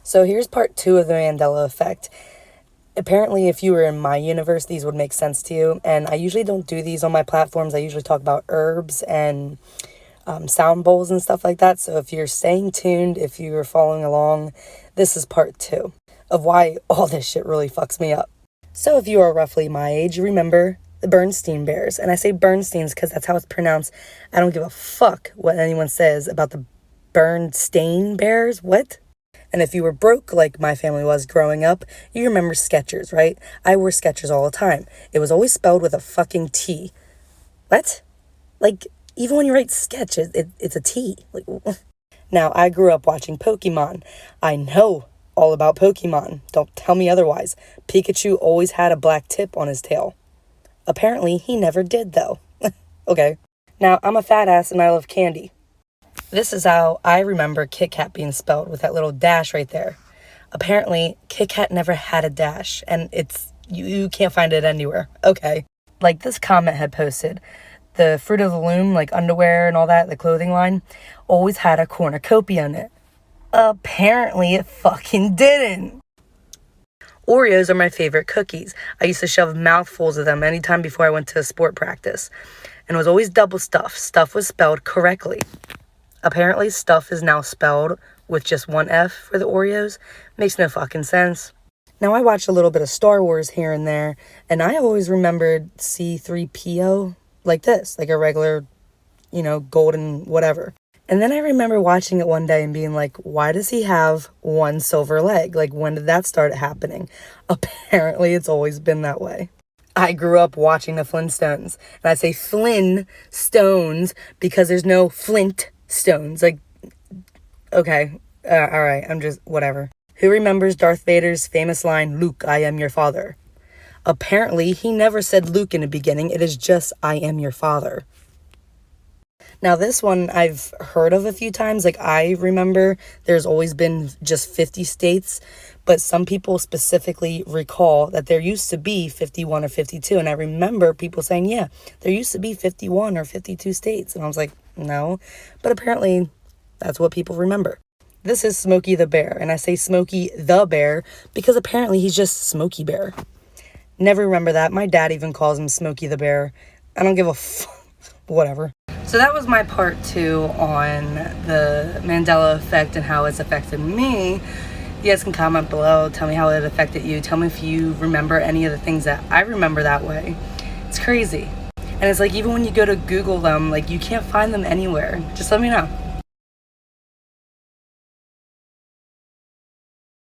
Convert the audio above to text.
So here's part 2 of the Mandela effect. Apparently, if you were in my universe, these would make sense to you. And I usually don't do these on my platforms. I usually talk about herbs and sound bowls and stuff like that. So if you're staying tuned, if you're following along, this is part 2 of why all this shit really fucks me up. So if you are roughly my age, you remember the Bernstein Bears. And I say Bernsteins because that's how it's pronounced. I don't give a fuck what anyone says about the Bernstein Bears. What? And if you were broke like my family was growing up, you remember Skechers, right? I wore Skechers all the time. It was always spelled with a fucking T. What? Like, even when you write sketch, it's a T. Like, now, I grew up watching Pokemon. I know all about Pokemon. Don't tell me otherwise. Pikachu always had a black tip on his tail. Apparently, he never did, though. Okay. Now, I'm a fat ass and I love candy. This is how I remember Kit Kat being spelled, with that little dash right there. Apparently, Kit Kat never had a dash, and you can't find it anywhere. Okay. Like this comment had posted, the Fruit of the Loom, like underwear and all that, the clothing line, always had a cornucopia in it. Apparently, it fucking didn't. Oreos are my favorite cookies. I used to shove mouthfuls of them anytime before I went to sport practice. And it was always double stuff. Stuff was spelled correctly. Apparently, stuff is now spelled with just one F for the Oreos. Makes no fucking sense. Now, I watched a little bit of Star Wars here and there, and I always remembered C-3PO like this, like a regular, golden whatever. And then I remember watching it one day and being like, why does he have one silver leg? Like, when did that start happening? Apparently, it's always been that way. I grew up watching the Flintstones, and I say Flynn Stones because there's no Flint Stones. Like, okay, all right, I'm just, whatever. Who remembers Darth Vader's famous line, "Luke, I am your father"? Apparently, he never said Luke in the beginning. It is just, "I am your father." Now, this one I've heard of a few times. Like, I remember there's always been just 50 states, but some people specifically recall that there used to be 51 or 52. And I remember people saying, yeah, there used to be 51 or 52 states. And I was like, no. But apparently, that's what people remember. This is Smokey the Bear. And I say Smokey the Bear because apparently he's just Smokey Bear. Never remember that. My dad even calls him Smokey the Bear. I don't give a whatever. So that was my part 2 on the Mandela effect and how it's affected me. You guys can comment below. Tell me how it affected you. Tell me if you remember any of the things that I remember that way. It's crazy. And it's like, even when you go to Google them, like, you can't find them anywhere. Just let me know.